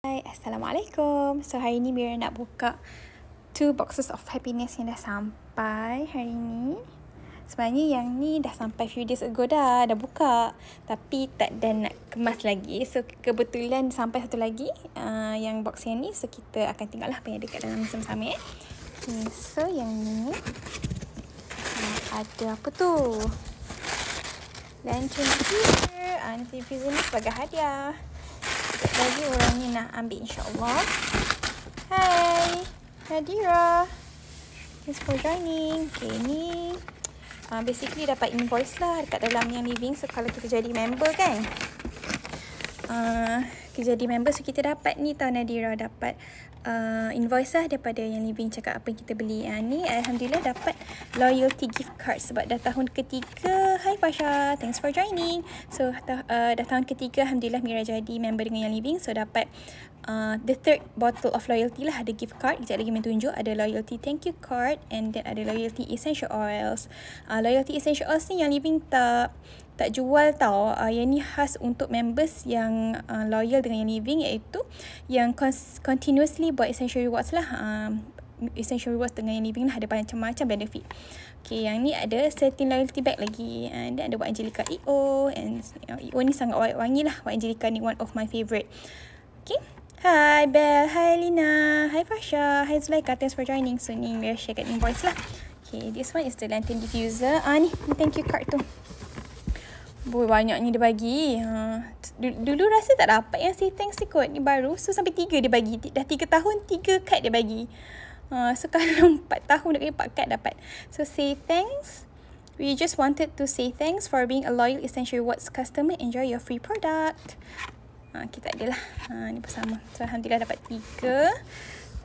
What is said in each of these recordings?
Hai, Assalamualaikum. So hari ni Mira nak buka 2 boxes of happiness yang dah sampai hari ni. Sebenarnya yang ni dah sampai few days ago dah buka. Tapi tak dah nak kemas lagi. So kebetulan sampai satu lagi yang box yang ni. So kita akan tengoklah apa yang ada kat dalam sama-sama Okay, so yang ni ada apa tu? Lantern diffuser. Lantern diffuser ni sebagai hadiah. Lagi orang ni nak ambil insyaAllah. Hai Nadira, thanks for joining. Okay, ni basically dapat invoice lah dekat dalam yang living. So kalau kita jadi member kan, kita jadi member, so kita dapat ni tau Nadira, dapat invoice lah daripada yang living cakap apa yang kita beli. Ni Alhamdulillah dapat loyalty gift card sebab dah tahun ketiga. Hai Fasha, thanks for joining. So dah tahun ketiga Alhamdulillah Mira jadi member dengan yang living. So dapat the third bottle of loyalty lah. Ada gift card, kejap lagi menunjuk. Ada loyalty thank you card, and then ada loyalty essential oils. Loyalty essential oils ni yang living tak jual tau. Yang ni khas untuk members yang loyal dengan yang living, iaitu yang continuously buat essential rewards lah. Essential rewards dengan yang living lah, ada macam-macam benefit. Okay, yang ni ada satin loyalty bag lagi, and then ada White Angelica EO, and EO ni sangat wangi lah. White Angelica ni one of my favourite. Okay, hi Belle, hi Lina, hi Fasha, hi Zulaika, thanks for joining. So ni Mira share kat invoice lah. Okay, this one is the lantern diffuser. Ni thank you card tu. Boy, banyaknya dia bagi. Dulu rasa tak dapat yang say thanks ni kot. Ni baru. So sampai 3 dia bagi. Dah 3 tahun 3 kad dia bagi. So kalau 4 tahun dia kena 4 kad dapat. So say thanks. We just wanted to say thanks for being a loyal Essential Rewards customer. Enjoy your free product. Kita adalah. Ni bersama. So Alhamdulillah dapat 3.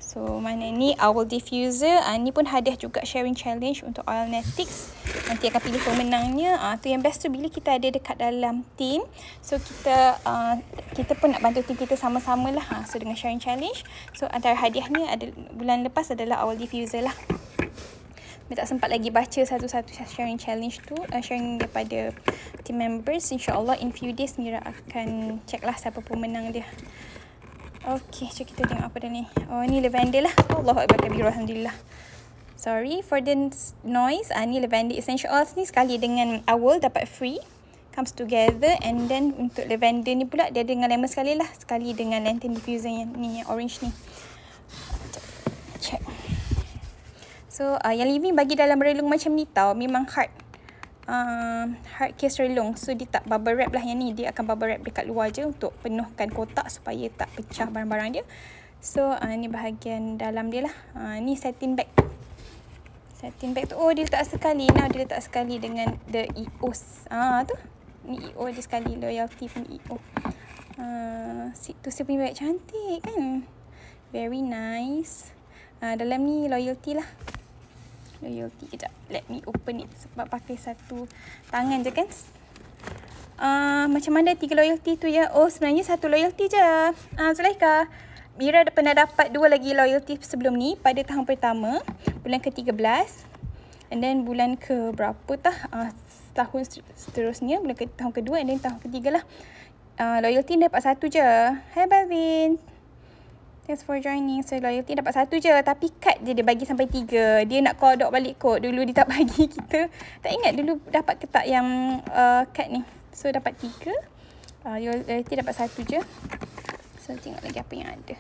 So mana ni owl diffuser. Ni pun hadiah juga sharing challenge untuk Oilnetics. Nanti akan pilih pemenangnya. Tu yang best tu bila kita ada dekat dalam team. So kita pun nak bantu team kita sama-sama lah. So dengan sharing challenge. So antara hadiahnya ada bulan lepas adalah owl diffuser lah. Saya tak sempat lagi baca satu-satu sharing challenge tu. Sharing daripada team members. InsyaAllah in few days Mira akan check lah siapa pemenang dia. Okay, so kita tengok apa dah ni. Ni lavender lah. Allahuakbar kabir, Alhamdulillah. Sorry for the noise. Ni lavender essential oils ni sekali dengan owl dapat free. Comes together. And then untuk lavender ni pula dia ada dengan lemon sekali lah. Sekali dengan lantern diffuser yang ni, yang orange ni. Check. So yang living bagi dalam relung macam ni tau. Memang hard case relung. So dia tak bubble wrap lah yang ni. Dia akan bubble wrap dekat luar je untuk penuhkan kotak supaya tak pecah barang-barang dia. So ni bahagian dalam dia lah. Ni satin bag. Satin bag tu dia letak sekali. Now dia letak sekali dengan the EOS. Tu ni EO dia sekali. Loyalty pun EO. Tu saya punya bag cantik kan. Very nice. Dalam ni loyalty lah. Loyalty. Kejap, let me open it sebab pakai satu tangan je kan. Macam mana 3 loyalty tu ya? Sebenarnya 1 loyalty je. Zulaika, Mira pernah dapat 2 lagi loyalty sebelum ni pada tahun pertama, bulan ke-13. And then bulan ke berapa tahun seterusnya, tahun kedua, and then tahun ketiga lah. Loyalty dapat 1 je. Hai Balvin, thanks for joining. So loyalty dapat 1 je. Tapi kad je dia bagi sampai 3. Dia nak kodok balik kot. Dulu dia tak bagi kita. Tak ingat dulu dapat ke tak yang kad ni. So dapat 3. Loyalty dapat 1 je. So tengok lagi apa yang ada.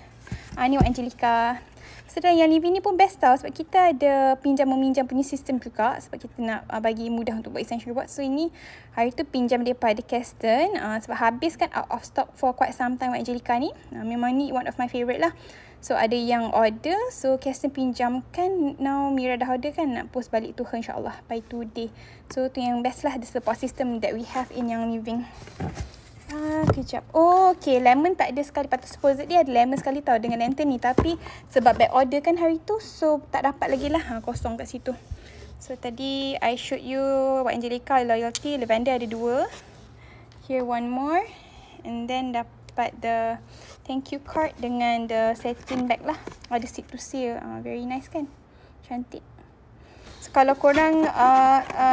Ni White Angelica. Sedang yang living ni pun best tau. Sebab kita ada pinjam-meminjam punya sistem juga. Sebab kita nak bagi mudah untuk buat essential reward. So ini hari tu pinjam daripada Keston. Sebab habis kan out of stock for quite some time White Angelica ni. Memang ni one of my favourite lah. So ada yang order. So Keston pinjamkan. Now Mira dah order kan. Nak post balik to her insyaAllah by today. So tu yang best lah. The support system that we have in yang living. Kejap. Okay, lemon tak ada sekali. Patut supposed dia ada lemon sekali tau dengan lantern ni. Tapi sebab back order kan hari tu, so tak dapat lagi lah. Kosong kat situ. So tadi I showed you White Angelica, loyalty, lavender ada 2. Here one more. And then dapat the thank you card dengan the satin bag lah. Ada seat to seal. Very nice kan? Cantik. So kalau korang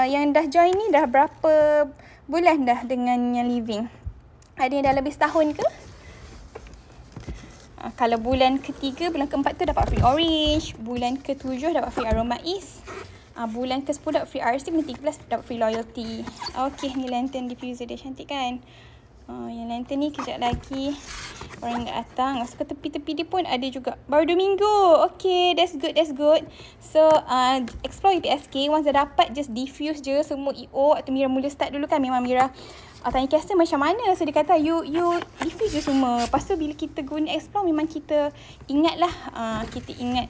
yang dah join ni dah berapa bulan dah dengan yang living? Ada yang dah lebih setahun ke? Kalau bulan ketiga, bulan keempat tu dapat free orange. Bulan ke-7 dapat free aroma ease. Bulan ke-10 dapat free RC. Bulan 13 dapat free loyalty. Okay, ni lantern diffuser dia, cantik kan? Yang lantern ni kejap lagi orang nak datang. So, ke tepi-tepi dia pun ada juga. Baru 2 minggu. Okay, that's good, that's good. So, explore UPSK. Once dah dapat, just diffuse je semua EO. Atau Mira mula start dulu kan. Memang Mira tanya customer macam mana. So, dia kata, you diffuse je semua. Lepas tu, bila kita guna explore, memang kita ingat lah. Kita ingat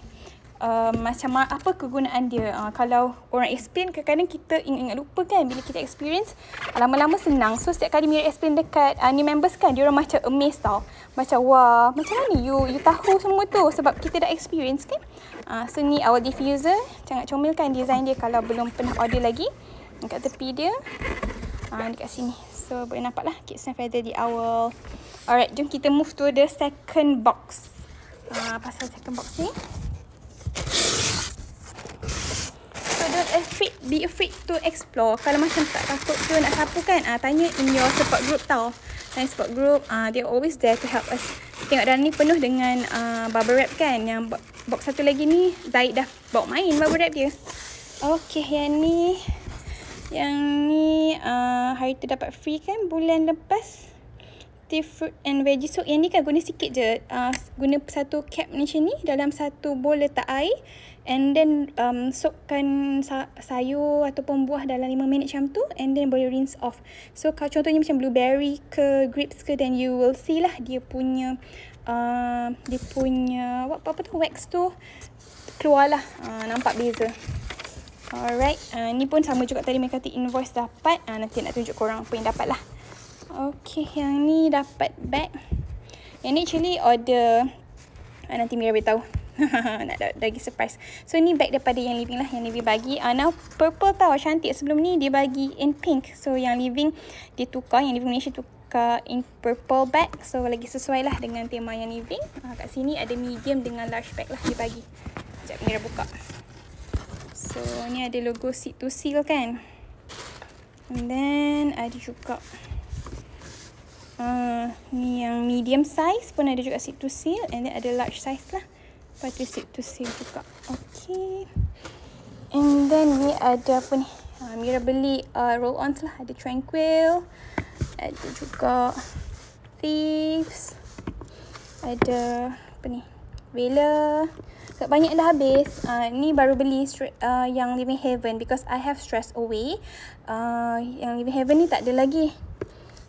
macam apa kegunaan dia. Kalau orang explain, kadang-kadang kita ingat lupa kan. Bila kita experience, lama-lama senang. So setiap kali Mira explain dekat new members kan, dia orang macam amazed tau. Macam wah, macam mana you tahu semua tu, sebab kita dah experience kan. So ni our diffuser, sangat comel kan design dia. Kalau belum pernah order lagi, dekat tepi dia, dekat sini. So boleh nampak lah kits and feather di awal. Alright, jom kita move to the second box. Pasal second box ni, be afraid to explore. Kalau macam tak takut tu nak sapu kan, tanya in your support group tau. Tanya support group, they're always there to help us. Tengok dalam ni penuh dengan bubble wrap kan. Yang box satu lagi ni Zaid dah bawa main bubble wrap dia. Okay, yang ni hari tu dapat free kan bulan lepas. Tea, fruit and veggie soak. Yang ni kan guna sikit je. Guna satu cap macam ni, dalam satu bowl letak air. And then soakkan sayur ataupun buah dalam 5 minit macam tu. And then boleh rinse off. So kalau contohnya macam blueberry ke grapes ke, then you will see lah dia punya apa tu, wax tu keluar lah. Nampak beza. Alright. Ni pun sama juga tadi mereka kata invoice dapat. Nanti nak tunjuk korang apa yang dapat lah. Okay, yang ni dapat bag. Yang ni actually order, nanti Mira beritahu. Nak bagi surprise. So ni bag daripada yang living lah, yang living bagi. Now purple tau, cantik. Sebelum ni dia bagi in pink. So yang living dia tukar, yang living Malaysia tukar in purple bag. So lagi sesuai lah dengan tema yang living. Kat sini ada medium dengan large bag lah dia bagi. Sekejap Mira buka. So ni ada logo seat to seal kan. And then ada juga ni yang medium size pun ada juga seat to seal. And then ada large size lah. Lepas tu seat to seal juga. Okay. And then ni ada apa ni? Mira beli roll-ons lah. Ada Tranquil. Ada juga Thieves. Ada apa ni? Vela. Banyak dah habis. Ni baru beli yang Living Heaven because I have Stress Away. Yang Living Heaven ni tak ada lagi.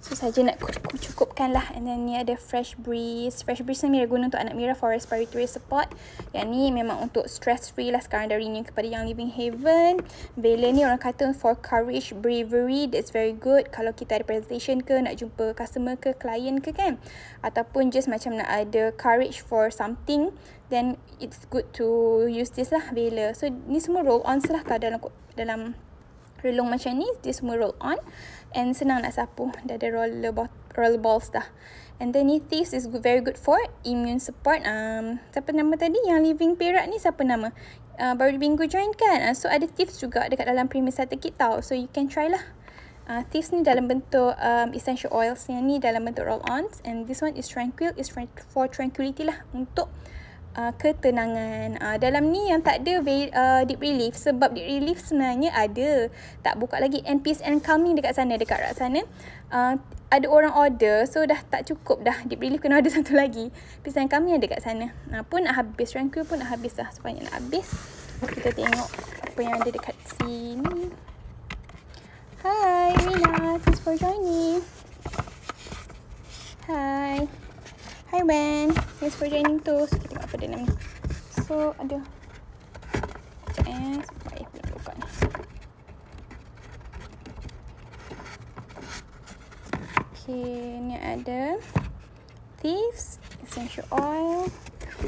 So saja nak cukupkan lah. And then ni ada Fresh Breeze. Fresh Breeze ni Mira guna untuk anak Mira for respiratory support. Yang ni memang untuk stress free lah. Sekarang dah renew kepada yang Living Haven. Vela ni orang kata for courage, bravery. That's very good. Kalau kita ada presentation ke, nak jumpa customer ke, klien ke kan. Ataupun just macam nak ada courage for something, then it's good to use this lah, Vela. So ni semua roll-ons lah. Kalau dalam relung macam ni, dia semua roll on. And senang nak sapu. Dah ada roller balls dah. And then ni Thieves is very good for immune support. Siapa nama tadi? Yang Living Perak ni siapa nama? Baru minggu join kan? So ada Thieves juga dekat dalam Premier Starter Kit tau. So you can try lah. Thieves ni dalam bentuk essential oils. Yang ni dalam bentuk roll-ons. And this one is Tranquil. Is for tranquility lah. Untuk ketenangan. Dalam ni yang tak ada deep relief. Sebab deep relief sebenarnya ada, tak buka lagi. And peace and calming dekat sana, dekat rak sana. Ada orang order, so dah tak cukup dah. Deep relief kena ada satu lagi. Peace and calming ada dekat sana. Pun nak habis. Tranquil pun nak habis dah. Sepanjang nak habis. Kita tengok apa yang ada dekat sini. Hi Rina, thanks for joining. Hi. Hi Ben, thanks for joining too. So, kita tengok apa dalam ni. So ada sebab boleh buka ni. Okay, ni ada Thieves essential oil.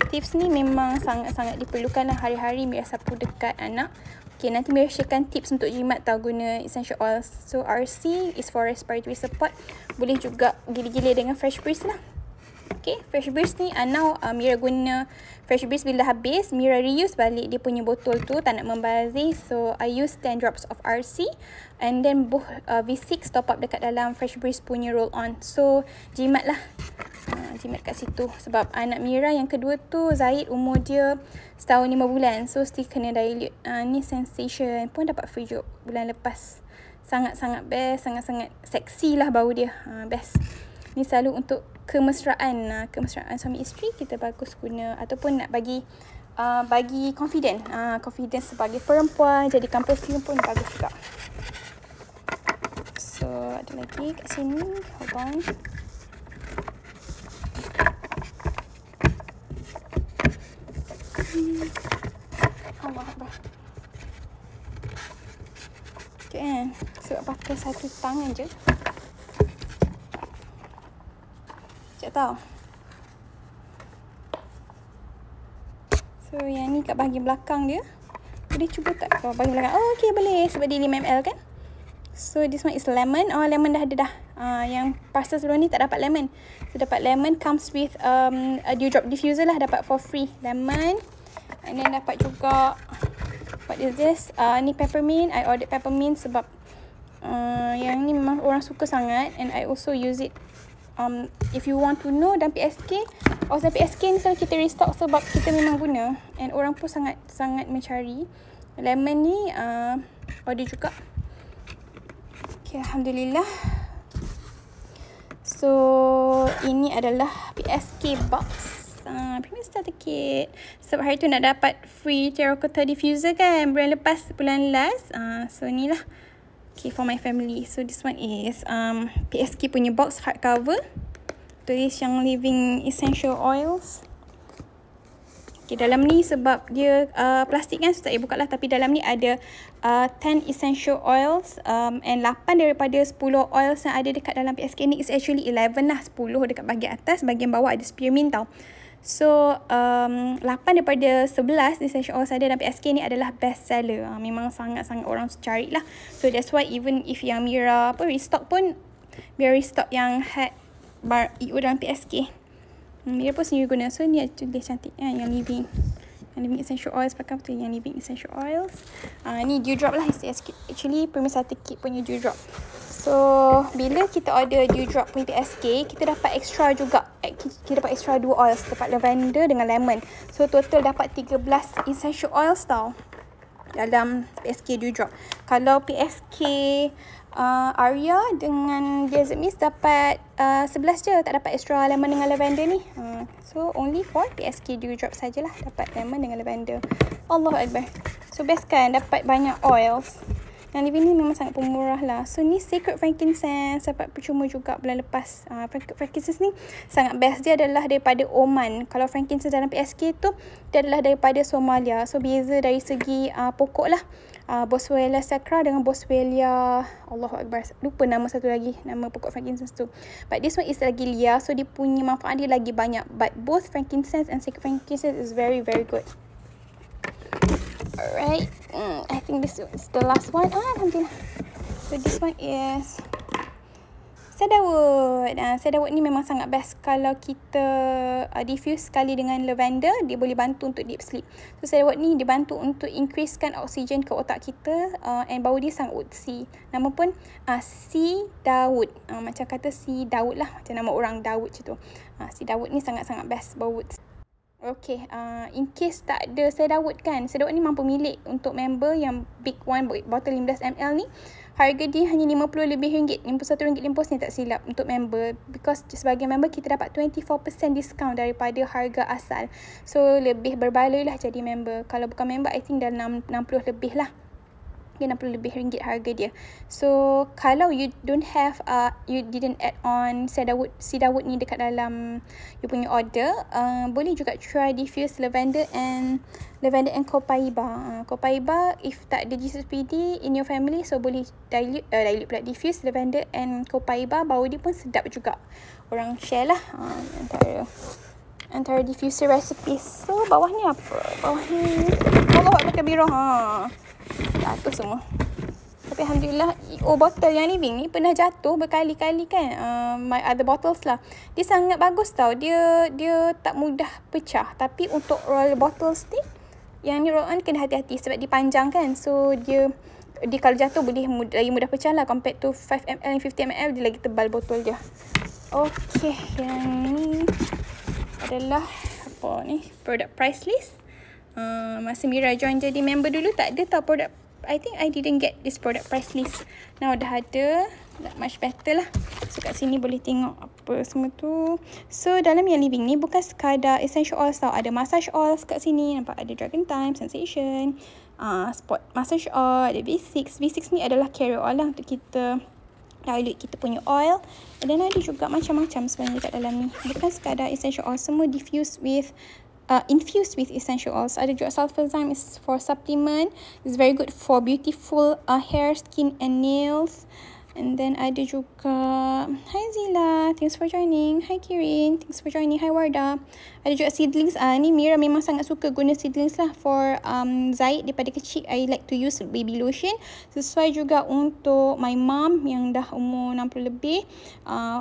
Thieves ni memang sangat-sangat diperlukan lah hari-hari Mira sapu dekat anak. Okay, nanti Mira sharekan tips untuk jimat tau guna essential oils. So RC is for respiratory support. Boleh juga gila-gila dengan Fresh Breeze lah. Okay, Fresh Breeze ni now Mira guna Fresh Breeze bila habis, Mira reuse balik dia punya botol tu, tak nak membazir. So I use 10 drops of RC and then V6 top up dekat dalam Fresh Breeze punya roll on. So jimat lah. jimat kat situ. Sebab anak Mira yang kedua tu, Zaid, umur dia setahun 5 bulan. So, still kena dilute. Ni Sensation pun dapat free job bulan lepas. Sangat-sangat best. Sangat-sangat seksi lah bau dia. Best. Ni selalu untuk kemesraan. Kemesraan suami isteri, kita bagus guna. Ataupun nak bagi confident. Confidence sebagai perempuan. Jadikan perfume pun bagus juga. So, ada lagi kat sini. Hold on. Allah Akbar. Okay kan. Sebab pakai satu tangan je. Sekejap tau. So, yang ni kat bahagian belakang dia. Boleh cuba tak kat bahagian belakang? Oh, okay boleh. Sebab dia 5 ml kan. So, this one is lemon. Oh, lemon dah ada dah. Yang parcel sebelum ni tak dapat lemon. So, dapat lemon. Comes with a dewdrop diffuser lah. Dapat for free. Lemon. And then dapat juga, what is this? Ni peppermint. I ordered peppermint sebab yang ni memang orang suka sangat. And I also use it. If you want to know, dalam PSK, dalam PSK ni selalu kita restock sebab kita memang guna. And orang pun sangat mencari. Lemon ni order juga. Okay, Alhamdulillah. So, ini adalah PSK box. Premium Starter Kit. Sebab hari tu nak dapat free terracotta diffuser kan. Bulan lepas, bulan last. So, ni lah. Okay, for my family. So, this one is PSK punya box hardcover. Tulis yang Living Essential Oils. Okay, dalam ni sebab dia plastik kan, so tak payah buka lah. Tapi dalam ni ada 10 essential oils and 8 daripada 10 oils yang ada dekat dalam PSK ni is actually 11 lah. 10 dekat bahagian atas, bahagian bawah ada spearmint tau. So, 8 daripada 11 essential oils ada dalam PSK ni adalah best seller. Memang sangat-sangat orang cari lah. So, that's why even if yang Mira restock pun, Mira restock yang had bar EU dalam PSK. Mira pun sendiri guna. So, ni dia cantik kan, yang Living. Yang Living Essential Oils. Pakai betul yang Living Essential Oils. Ni dewdrop lah. Actually, Premium Starter Kit punya dewdrop. So, bila kita order dewdrop punya PSK, kita dapat extra juga. Kita dapat extra 2 oils. Dapat lavender dengan lemon. So, total dapat 13 essential oils tau. Dalam PSK dewdrop. Kalau PSK Aria dengan Desert Mist dapat 11 je. Tak dapat extra lemon dengan lavender ni. So, only for PSK dewdrop sajalah dapat lemon dengan lavender. Allahu Akbar. So, best kan dapat banyak oils. Yang Living ni memang sangat pemurah lah. So, ni Sacred Frankincense. Dapat percuma juga bulan lepas. Frankincense ni sangat best. Dia adalah daripada Oman. Kalau frankincense dalam PSK tu, dia adalah daripada Somalia. So, beza dari segi pokok lah. Boswellia sacra dengan Boswellia, Allahu Akbar, lupa nama satu lagi, nama pokok frankincense tu. But this one is lagi liar. So, dia punya manfaat dia lagi banyak. But both frankincense and Sacred Frankincense is very, very good. Alright, I think this is the last one. Alhamdulillah. So, this one is Cedarwood. Cedarwood ni memang sangat best kalau kita diffuse sekali dengan lavender. Dia boleh bantu untuk deep sleep. So, Cedarwood ni dibantu untuk increasekan oksigen ke otak kita. And bau dia sangat woodsy. Nama pun Si Daud. Macam kata Si Daud lah. Macam nama orang Daud macam tu. Si Daud ni sangat-sangat best bau woods. Okay, in case tak ada Cedarwood kan. Cedarwood ni mampu milik untuk member yang big one bottle 15ml ni. Harga dia hanya RM50 lebih, RM51.50 ni tak silap untuk member. Because sebagai member kita dapat 24% discount daripada harga asal. So, lebih berbaloi lah jadi member. Kalau bukan member, I think dah 60 lebih lah. Dia RM60 lebih harga dia. So, kalau you don't have, you didn't add on Cedarwood ni dekat dalam you punya order, boleh juga try diffuse lavender and copaiba. Copaiba, if tak ada G6PD in your family, so boleh dilute pula diffuse lavender and copaiba. Bau dia pun sedap juga. Orang share lah antara diffuser recipes. So, bawah ni apa? Bawah ni, Allah pakai biru. Jatuh semua. Tapi Alhamdulillah, botol yang Living ni pernah jatuh berkali-kali kan. My other bottles lah. Dia sangat bagus tau. Dia tak mudah pecah. Tapi untuk roll bottles ni, yang ni roll on kena hati-hati sebab dia panjang kan. So, dia kalau jatuh boleh lagi mudah pecah lah. Compared to 5ml and 50ml, dia lagi tebal botol dia. Okay, yang ni adalah apa ni? Product price list. Masa Mira join jadi member dulu tak ada tau product. I think I didn't get this product price list. Now dah ada. Much better lah. So kat sini boleh tengok apa semua tu. So dalam yang living ni bukan sekadar essential oils tau. Ada massage oils kat sini. Nampak ada Dragon Time, Sensation, Spot Massage Oil, ada V6. V6 ni adalah carrier oil lah untuk kita dilute kita punya oil. Dan ada juga macam-macam sebenarnya kat dalam ni. Bukan sekadar essential oil, semua infused with essential oils. Ada juga sulfazyme is for supplement. It's very good for beautiful hair, skin and nails. And then ada juga, hi Zila, thanks for joining. Hi Kirin, thanks for joining. Hi Wardah. Ada juga seedlings. Ni Mira memang sangat suka guna seedlings lah. For Zaid daripada kecil, I like to use baby lotion. Sesuai juga untuk my mom yang dah umur 60 lebih.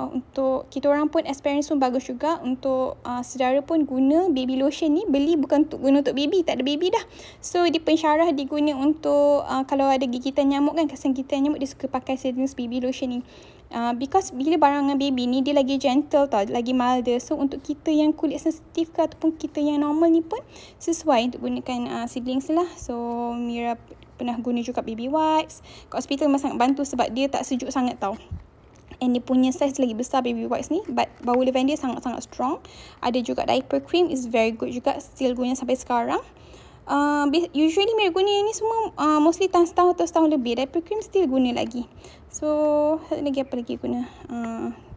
Untuk kita orang pun experience pun bagus juga. Untuk saudara pun guna baby lotion ni. Beli bukan untuk guna untuk baby, tak ada baby dah. So dia pensyarah diguna untuk kalau ada gigitan nyamuk kan, kesan gigitan nyamuk dia suka pakai seedlings baby lotion ni. Because bila barangan baby ni dia lagi gentle tau, lagi milder. So untuk kita yang kulit sensitif ke ataupun kita yang normal ni pun sesuai untuk gunakan seedlings lah. So Mira pernah guna juga baby wipes. Kat hospital memang sangat bantu sebab dia tak sejuk sangat tau. And dia punya size lagi besar baby wipes ni. But bau lavender sangat-sangat strong. Ada juga diaper cream is very good juga. Still guna sampai sekarang. Usually Mira guna ni semua mostly setahun atau setahun lebih. Diaper cream still guna lagi. So lagi apa lagi guna,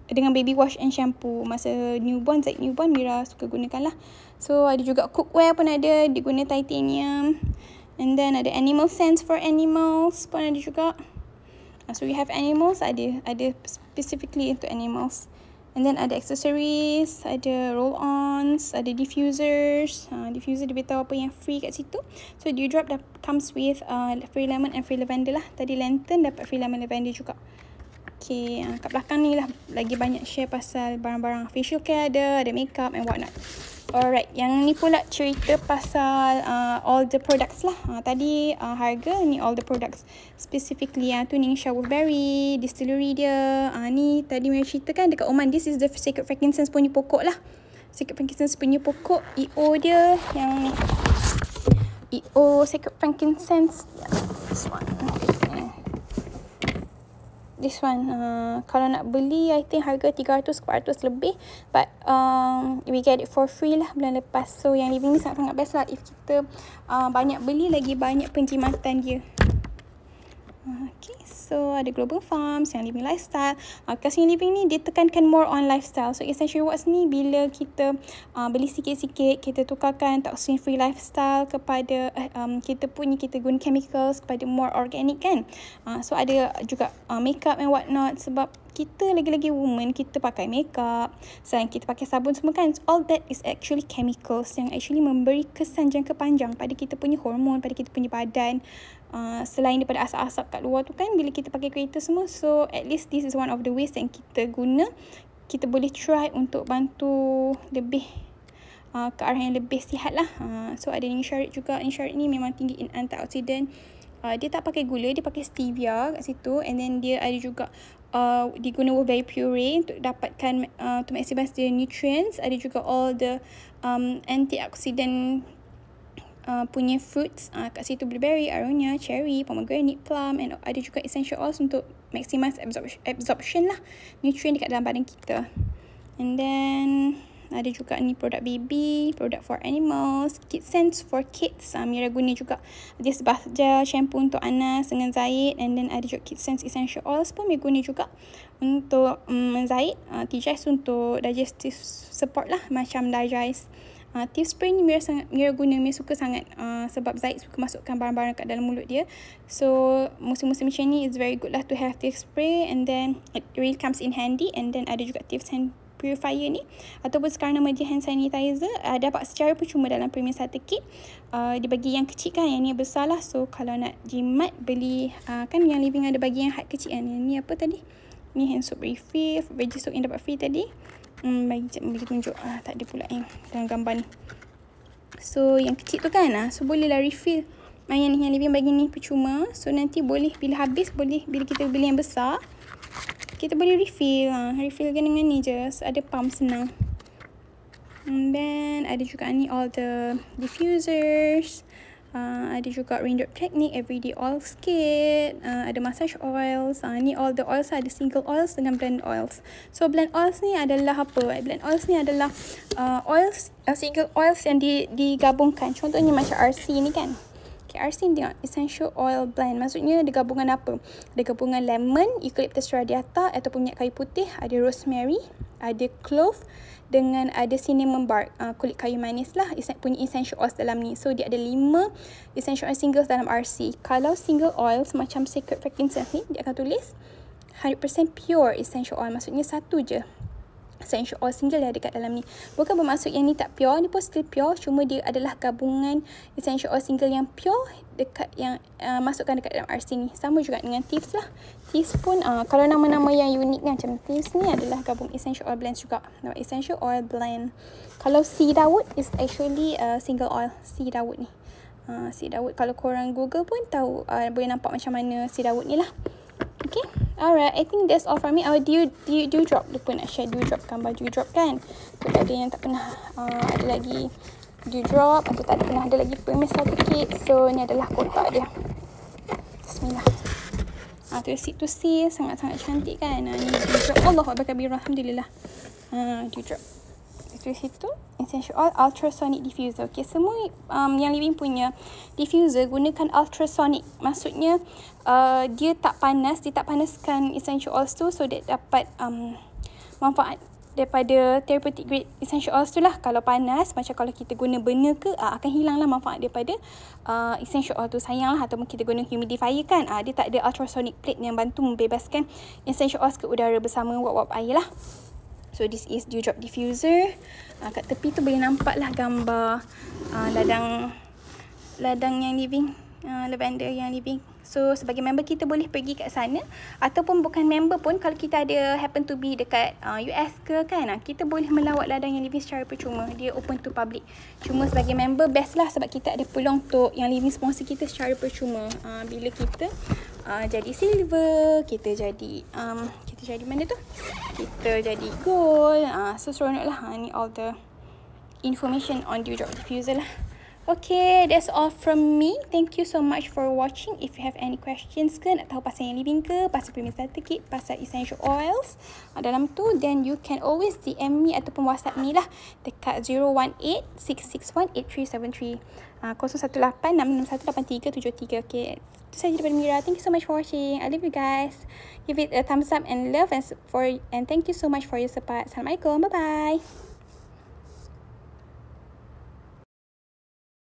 dengan baby wash and shampoo masa newborn, Zaid newborn, Mira suka gunakan lah. So ada juga cookware pun ada, diguna titanium. And then ada animal scents for animals pun ada juga. So we have animals, ada specifically untuk animals. And then ada accessories, ada roll-ons, ada diffusers. Diffuser dia beritahu apa yang free kat situ. So dewdrop comes with free lemon and free lavender lah. Tadi lantern dapat free lemon lavender juga. Okay, kat belakang ni lah lagi banyak share pasal barang-barang facial care ada makeup and whatnot. Alright, yang ni pula cerita pasal all the products lah. Tadi harga, ni all the products. Specifically tu ni Showerberry, distillery dia. Ni tadi saya ceritakan dekat Oman. This is the Sacred Frankincense punya pokok lah. Sacred Frankincense punya pokok. EO dia yang ni. EO Sacred Frankincense. This one. This one, kalau nak beli, I think harga 300-400 lebih. But we get it for free lah bulan lepas. So yang living ni sangat-sangat best lah. If kita banyak beli, lagi banyak penjimatan dia. Okay, so ada Global Farms, yang living lifestyle. Kasi yang living ni dia tekankan more on lifestyle. So essential rewards ni bila kita beli sikit-sikit, kita tukarkan toxin free lifestyle kepada kita guna chemicals kepada more organic kan. So ada juga makeup and whatnot. Sebab kita lagi-lagi woman, kita pakai makeup, selain kita pakai sabun semua kan. All that is actually chemicals yang actually memberi kesan jangka panjang pada kita punya hormon, pada kita punya badan. Selain daripada asap-asap kat luar tu kan, bila kita pakai kereta semua. So at least this is one of the ways yang kita guna. Kita boleh try untuk bantu lebih ke arah yang lebih sihat lah. So ada Ninsharit juga. Ninsharit ni memang tinggi in antioxidant. Dia tak pakai gula, dia pakai stevia kat situ. And then dia ada juga diguna wolfberry puree untuk dapatkan to maximize the nutrients. Ada juga all the antioxidant punya fruits kat situ, blueberry, aronia, cherry, pomegranate, plum, and ada juga essential oils untuk maximize absorption lah nutrient dekat dalam badan kita. And then ada juga ni produk baby, produk for animals, kid scents for kids. Mira guna juga this bath gel, shampoo untuk Anas dengan Zaid. And then ada juga kid scents essential oils pun Mira guna juga untuk Zaid. T-Jais untuk digestive support lah, macam Digize. Teeth spray ni Mira guna, Mira suka sangat sebab Zaid suka masukkan barang-barang kat dalam mulut dia. So musim-musim macam ni it's very good lah to have teeth spray, and then it really comes in handy. And then ada juga teeth hand purifier ni, ataupun sekarang nama dia hand sanitizer. Dapat secara percuma dalam premium starter kit. Dia bagi yang kecil kan, yang ni besar lah. So kalau nak jimat, beli kan yang living ada bagi yang hard kecil kan. Yang ni apa tadi, ni hand soap refill, veggie soap yang dapat free tadi. Bagi tunjuk. Tak ada pula yang dalam gambar ni. So yang kecil tu kan, so boleh lah refill. Yang living bagi ni percuma. So nanti boleh bila habis, boleh bila kita beli yang besar, kita boleh refill. Refill dengan ni je. So, ada pump senang. And then ada juga ni all the diffusers. Ada juga raindrop technique, everyday oils kit, ada massage oils. Ni all the oils, ada single oils dengan blend oils. So blend oils ni adalah apa? Blend oils ni adalah oils, single oils yang digabungkan. Contohnya macam RC ni kan. Okay, RC ni tengok, essential oil blend. Maksudnya ada gabungan apa? Ada gabungan lemon, eucalyptus radiata ataupun minyak kayu putih, ada rosemary, ada clove dengan ada cinnamon bark, kulit kayu manis lah, punya essential oils dalam ni. So dia ada 5 essential oil singles dalam RC. Kalau single oils macam Sacred Frankincense ni, dia akan tulis 100% pure essential oil. Maksudnya satu je essential oil single yang dekat dalam ni. Bukan bermaksud yang ni tak pure, ni pun still pure, cuma dia adalah gabungan essential oil single yang pure dekat yang masukkan dekat dalam RC ni. Sama juga dengan Thieves lah. Thieves pun kalau nama-nama yang unik kan, macam Thieves ni adalah gabung essential oil blend juga. Essential oil blend. Kalau Sea Dawud is actually single oil. Sea Dawud ni. Sea Dawud kalau korang Google pun tahu, boleh nampak macam mana Sea Dawud ni lah. Okay, alright, I think that's all from me. Dewdrop, lupa nak share Dewdrop, gambar Dewdrop kan. So ada yang tak pernah ada lagi Dewdrop, atau tak pernah ada lagi Permis satu kit. So ni adalah kotak dia. Bismillah. Tu seat to see, sangat-sangat cantik kan. Ni Dewdrop, Allahu Akbar kabira, alhamdulillah. Dewdrop. Itu situ essential oil ultrasonic diffuser. Okay, semua yang Living punya diffuser gunakan ultrasonic. Maksudnya dia tak panas, dia tak panaskan essential oils tu, so that dapat manfaat daripada therapeutic grade essential oils tu lah. Kalau panas, macam kalau kita guna burner ke, akan hilang lah manfaat daripada essential oil tu. Sayang lah, ataupun kita guna humidifier kan, dia tak ada ultrasonic plate yang bantu membebaskan essential oils ke udara bersama wap-wap air lah. So this is Dewdrop diffuser. Kat tepi tu boleh nampak lah gambar ladang yang Living, lavender yang Living. So sebagai member kita boleh pergi kat sana, ataupun bukan member pun, kalau kita ada happen to be dekat US ke kan, kita boleh melawat ladang yang Living secara percuma. Dia open to public. Cuma sebagai member best lah, sebab kita ada peluang untuk yang Living sponsor kita secara percuma. Bila kita jadi silver, kita jadi mana tu? Kita jadi gold. So seronok lah. Ni all the information on Dewdrop diffuser lah. Okay, that's all from me. Thank you so much for watching. If you have any questions ke, nak tahu pasal yang Living ke, pasal Permis Starter Kit, pasal essential oils dalam tu, then you can always DM me ataupun WhatsApp me lah dekat 018-661-8373. 018-661-8373. Okay, itu sahaja daripada Mira. Thank you so much for watching. I love you guys. Give it a thumbs up and love and thank you so much for your support. Assalamualaikum. Bye-bye.